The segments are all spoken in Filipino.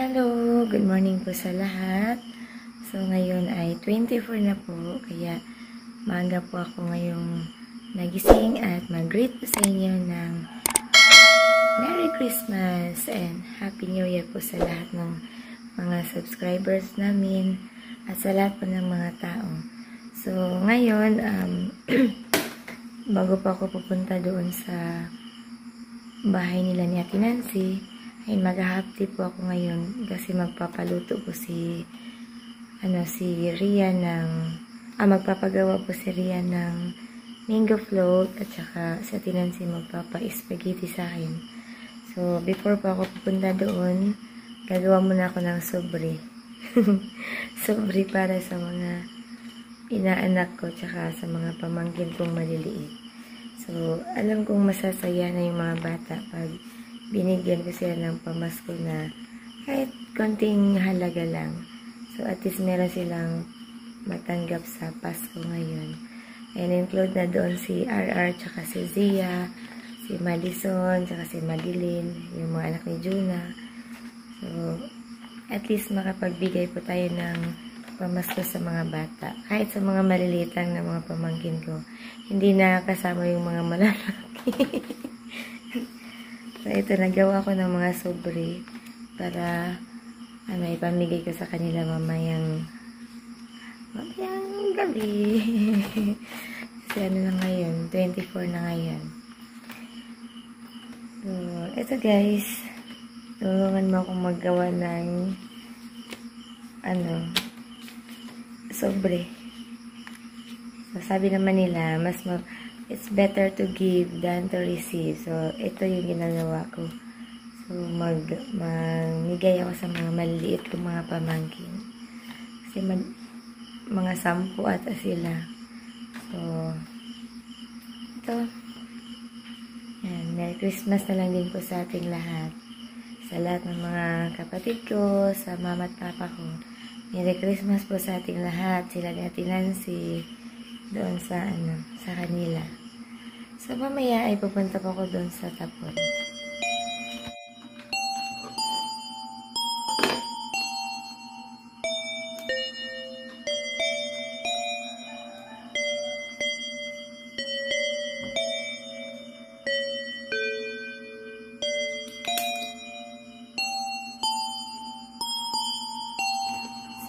Hello! Good morning po sa lahat. So, ngayon ay 24 na po. Kaya, maaga po ako ngayong nagising at mag-greet po sa inyo ng Merry Christmas and Happy New Year po sa lahat ng mga subscribers namin at sa lahat po ng mga tao. So, ngayon, bago pa ako pupunta doon sa bahay nila ni Ate Nancy, ay mag-hapti po ako ngayon kasi magpapaluto po si Ria ng magpapagawa po si Ria ng mango float at saka si Ate Nancy magpapa-spaghetti sa akin. So, before pa ako pupunta doon, gagawa muna ako ng sobre. Sobre para sa mga inaanak ko tsaka sa mga pamangkin kong maliliit. So, alam kong masasaya na yung mga bata pag binigyan ko sila ng pamasko na kahit konting halaga lang. So, at least meron silang matanggap sa Pasko ngayon. And include na doon si RR, tsaka si Zia, si Madison, tsaka si Madeline, yung mga anak ni Juna. So, at least makapagbigay po tayo ng pamasko sa mga bata. Kahit sa mga malilitang na mga pamangkin ko. Hindi na kasama yung mga malalaki. So, ito, nagawa ko ng mga sobre para ipamigay ko sa kanila mamayang gabi. Kasi na ngayon, 24 na ngayon. So, ito guys, tulungan mo akong maggawa ng sobre. So, sabi naman nila, it's better to give than to receive. So, ito yung ginagawa ko. So, magnigay ako sa mga maliliit kong mga pamangkin. Kasi mga 10 ata sila. So, ito. Yan, Merry Christmas na lang din po sa ating lahat. Sa lahat ng mga kapatid ko, sa mama at papa ko. Merry Christmas po sa ating lahat. Sila ni Ate Nancy. Doon sa kanila. So, mamaya ay pupunta pa ako doon sa tapon.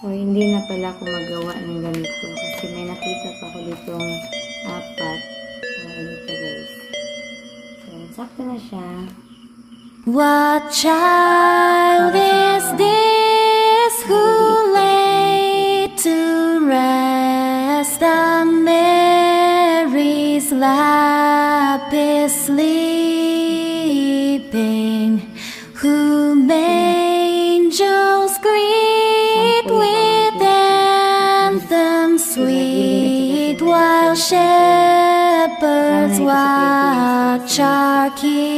So, hindi na pala ako magawa ng ganito kasi may nakita pa ako ditong 4. So, ganito guys. So, sakto na siya. What child is this who lay to rest on Mary's lap is sleeping, whom angels greet with anthems sweet, while shepherds watch are keeping.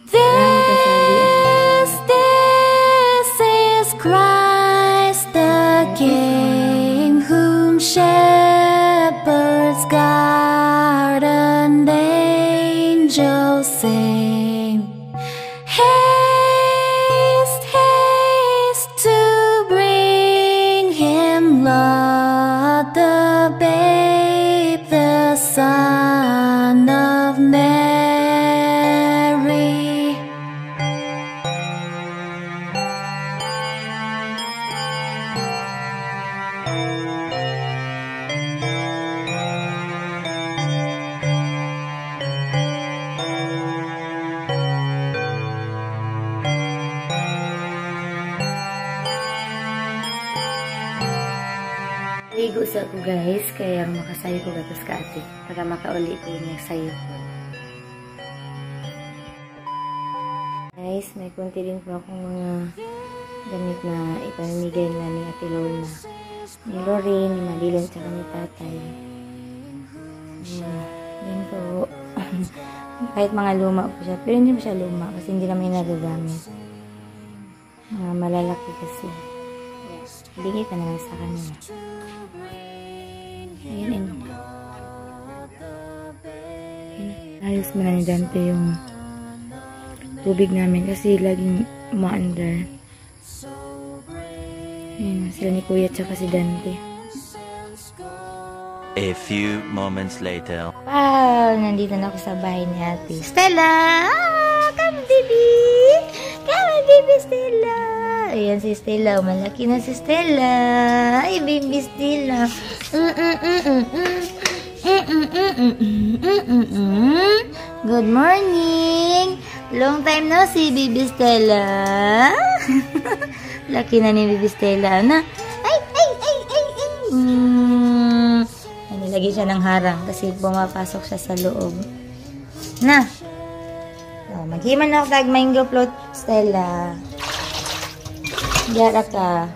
This is Christ the King, whom shepherds guard and angels sing. Haste, haste to bring him, Lord, the babe, the Son of Mary. Ligo sa ako guys, kaya makasayo ko gatos ka ate para makauli ko yung sayo ko. Guys, may konti din po akong mga damit na ipamimigay na ni Ate Lorna, ni Lorraine, ni Madeline, tsaka ni Tatay. Yan po. Kahit mga luma po siya, pero hindi po siya luma kasi hindi namin nagagamit. Mga malalaki kasi. Bigay ka na lang sa kanila. Ayan. Ayos mo na ni Dante yung tubig namin kasi laging umaandar. Ayan, sila ni Kuya tsaka si Dante. A few moments later. Wow! Nandito na ako sa bahay ni Ate Stella! Come, baby! Come, baby Stella! Ayan si Stella. Malaki na si Stella. Ay, baby Stella. Good morning! Long time no see, baby Stella. Laki na ni baby Stella na. Ay! Nilagay siya ng harang kasi pumapasok siya sa loob. Na! So, maghiman ako tag mango float, Stella. Diara ka.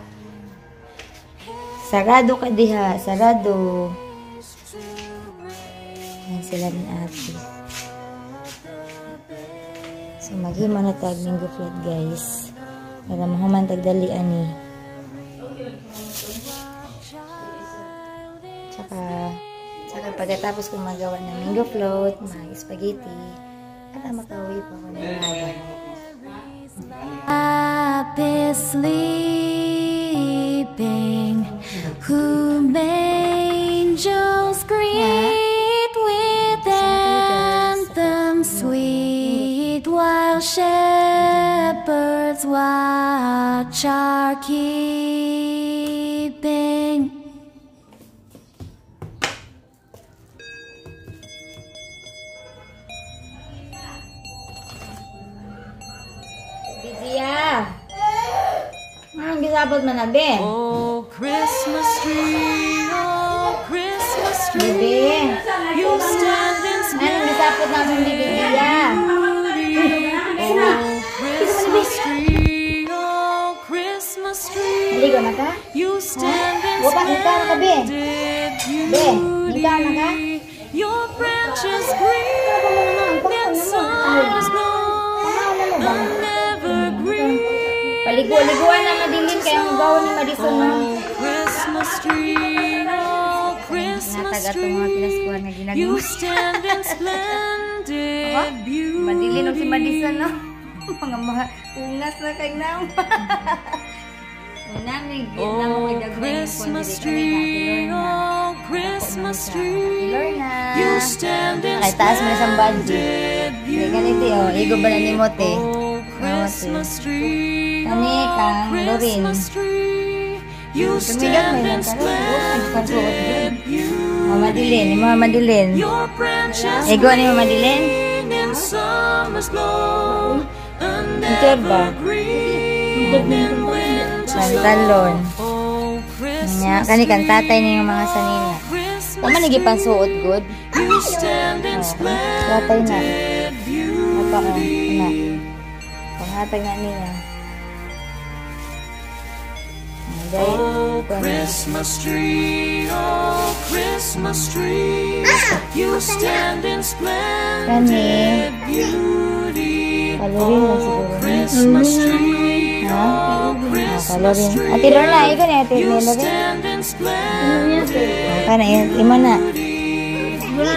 Sarado ka diha. Sarado. Ayan sila ni Ate. So, maghiman na tag mango float, guys. Para mahuman tagdalian ni. Tsaka pagkatapos kong magawa ng mango float, mag-spaghetti, at makauwi pa ako ng maga. Happy sleeping, whom angels greet with anthems sweet, while shepherds watch our keeping. Biziya! Ang gisabot man na, Ben? Oh, Christmas tree, Bebe! you stand in Anong gisabot na mong Biziya? Christmas tree, Maligo na ka? you stand in Wapa, hingka na ka, Ben? Ben, hingka na ka? Your branches green and summer's glow, evergreen. Paligo-liguan na madilim kaya ang gawa ni Madison na. Christmas tree, oh Christmas tree, you stand in splendid beauty. Madilin og si Madison no. Mga ungas na kay naw. Unamig na mo kay dagdag Christmas tree, oh Christmas tree, you stand in kay taas mo isang budget. Kaya ganito oh, igo ba na ni Mote? Christmas tree, Kani kang Lorin. you stand in splendid Mamadilin, ni Mamadilin. your branches Igo ni Mamadilin. in summer's glow, and Ito ba? evergreen in winter's Pantalon. oh Christmas Nya kani kan tatay ni mga sanina. Tama nigi pansuot good. you stand in Tatay na. splendid Apa oh, beauty. na. Panghatag na niya. Oh Christmas tree, oh Christmas tree, you stand in splendid beauty. Kalorin lang siguro. Christmas tree, Ha? oh Christmas Kalorin. tree, Ate Lorna, ikaw na ate you Lorna. stand in splendid Kana imo na.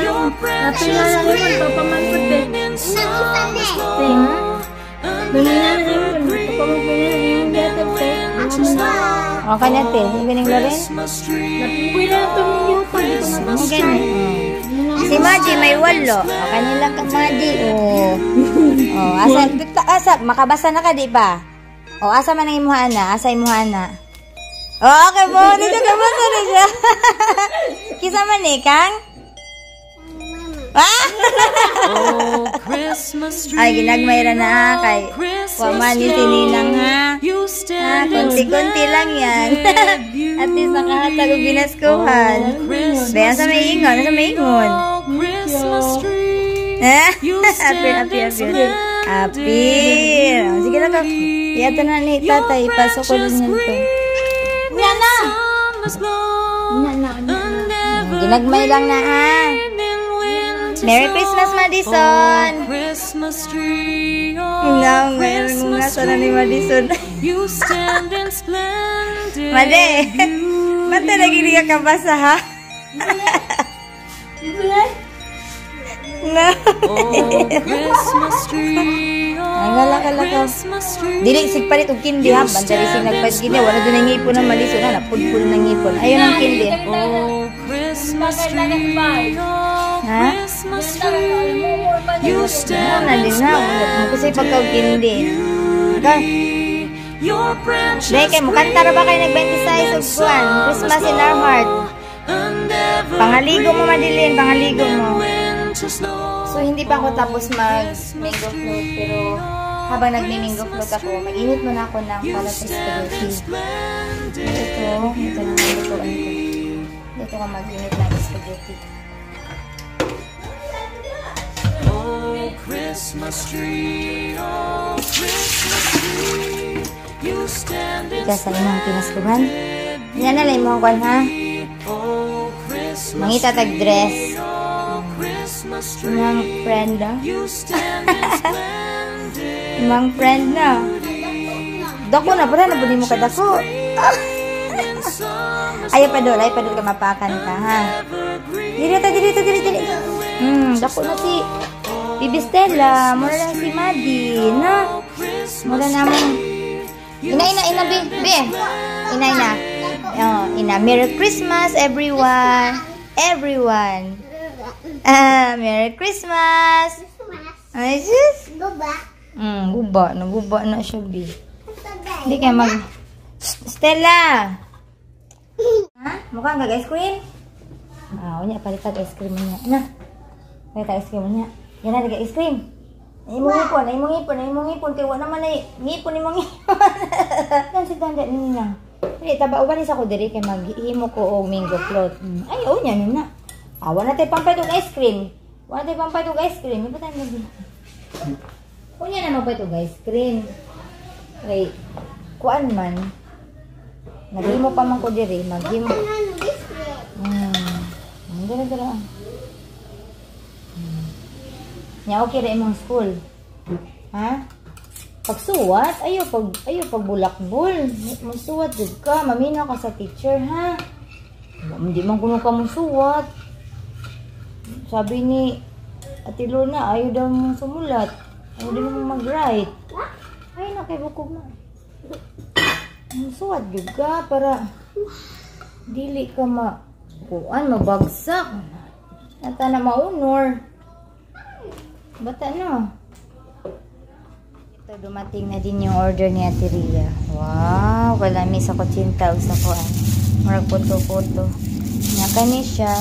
your branches green in summer's glow, and evergreen in winter's snow. O kanya te, ikaw ning Loren. Christmas tree, oh Christmas tree, Si Maji may walo. O kanila kang Maji. O asa makabasa na ka di ba? O asa man ang imuhana? Asa imuhana? O okay mo, dito ka ba na siya? Kisa man ni kang? oh Christmas tree, Ay ginagmayra na kay wa man ni sininang ha. you Ha, stand in konti-konti lang yan. At least nakahatag og binaskuhan. Baya sa may ingon, sa may ingon. oh Christmas tree, Happy. Sige na ka. Iyato na ni tatay. Pasok ko din yan to. Nana! summer's glow, and Ginagmay lang na ha. Merry Christmas, Madison! Christmas tree, Nga, ngayon nga sana ni Madison. you stand in splendid Made! Ba't lagi ka kabasa ha? No. oh Christmas tree, Ay, galak-galak. Dili, sigpalit og kindi ha. Banda rin nagpalit kindi. Wala doon ang ngipon ng maliso na. Napudpud ng ngipon. Ayun ang kindi. Oh, Christmas tree, oh, Ha? Christmas tree, you stand Nandun na. Wala kasi pagkaw kindi. Okay. your branches Dahil kayo, mukanta ra ba kayo nag-26 of Juan? Christmas in our heart. and ever Pangaligo mo, Madeline. Pangaligo mo. winter snow. So, hindi pa ako tapos mag-mango float. Pero, habang nag-mango float ako, mag-init muna ako ng palatay spaghetti. Ito na ang lutuan ko. Dito ka mag-init ng spaghetti. Oh, Christmas tree, oh, Christmas tree, you stand in Ika sa inang pinaskuhan. Yan na lang mo kwan ha. oh, Christmas Mangita tag-dress. oh, Christmas tree, Mga friend na. you stand in splendid Mga friend na. Dako na, para na mo ka dako. summer Ayaw pa doon ka mapakan ka ha. Dili. Dako na si Bibi Stella. Mura lang si Maddie, na. Mura naman. Ina, Bi. Ina. Oh, ina. Merry Christmas, everyone. Everyone. Merry Christmas. Ay, sis. Guba. Naguba na siya, Bi. Hindi kayo mag... Stella! Ha? Mukhang ice cream? Unya, palitan ice cream niya. Na. Palitan ice cream niya. Yan na, ice cream. Ay mong ipon. Kaya wala naman ay ngipon. Yan si tanda nila. Hindi, taba, ubalis ako diri kay maghihimo ko o mango float. Ay, unya, na. Wala tayo pampaytog ice cream. Iba tayo mag... Unya na magpaytog ice cream. Okay, kuan man. Naghimo pa man ko diri, maghimo. Dara. Nya okay ra imong school. Ha? Pagsuwat, ayo pag bulakbol. Magsuwat jud ka, mamina ka sa teacher, ha? Hindi man kuno ka musuwat. Sabi ni Ate Lorna, ayaw daw mong sumulat. Ayaw daw mong mag-write. Ay, nakibukog na. Suwat juga para dili ka mabagsak. Nata na maunor. Bata na. Ito, dumating na din yung order ni Ate Ria. Wow, kalami sa kutsinta o sa kuan. Marag puto-puto. Nakani siya.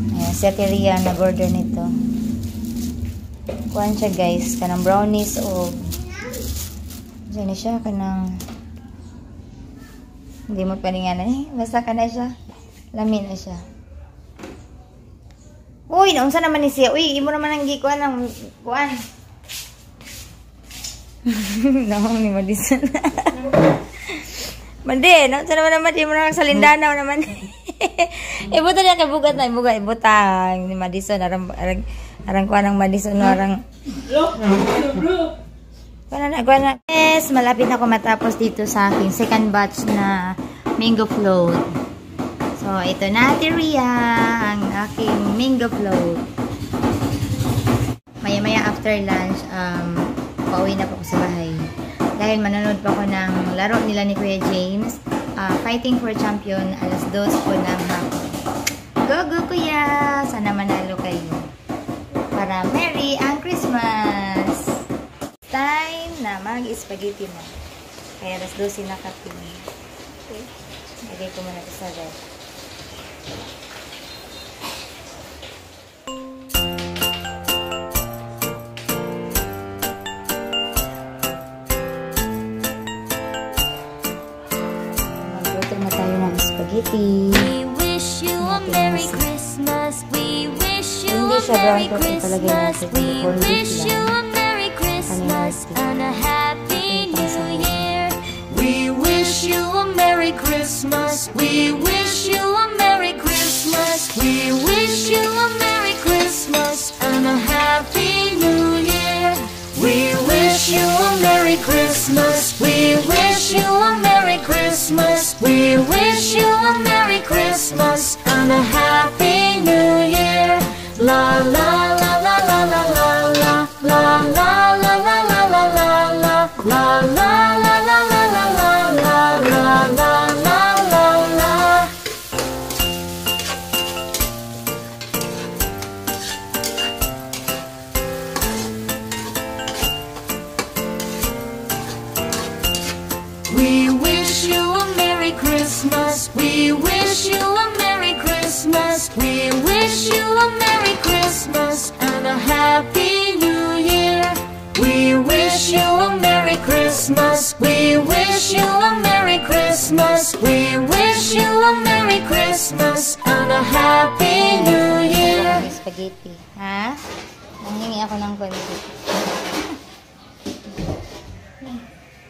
Ayan, si Ate Ria nag-order nito. Kuan siya guys, kanang brownies o diyan na siya, kanang hindi mo paninganan basta ka na siya, lamin na siya. Uy, naunsa naman ni siya. Uy, imo naman ang gikuan ng kuan. Naong ni Madison. Mandi, naunsa naman imo naman sa lindanaw naman. Ibuta niya kay bugat na, ibutang ni Madison, arang kuan ng Madison, arang Kuana. Yes, malapit na ako matapos dito sa aking second batch na mango float. So, ito na, Ate Ria, ang aking mango float. Maya-maya after lunch, pauwi na po ako sa bahay. Dahil manonood pa ako ng laro nila ni Kuya James, Fighting for Champion, alas 2 po ng hapon. Go, Kuya! Sana manalo kayo. Para Merry ang Christmas! Time na mag-spaghetti na. Kaya alas 12 na kapin. Okay. Lagay ko muna ito sa ref. Magluto na tayo ng spaghetti. We wish you a Merry Christmas. We wish you Hindi a siya brown Merry coat, ipalagay Christmas. natin. We Corned beef wish you lang. a Merry Christmas and a Happy Ito, New Year. We wish you a Merry Christmas. We wish you a Merry Christmas. We wish you a Merry Christmas and a Happy New Year. We wish you a Merry Christmas. We wish you a Merry Christmas. We wish you a Merry Christmas and a Happy New Year. La la la la la la la la la la. We wish you a Merry Christmas. We wish you a Merry Christmas and a Happy New Year. We wish you a Merry Christmas. We wish you a Merry Christmas. We wish you a Merry Christmas and a Happy New Year. Spaghetti. Ha? Nanghingi ako ng konti.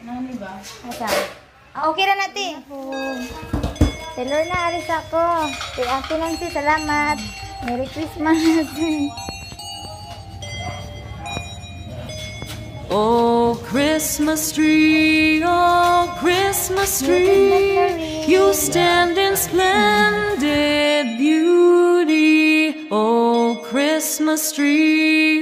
Nani ba? Asa? Okay na natin. Taylor na, alis ako. Kay Ate Nancy, salamat. Merry Christmas. Oh, Christmas tree, you stand in splendid beauty. Oh, Christmas tree,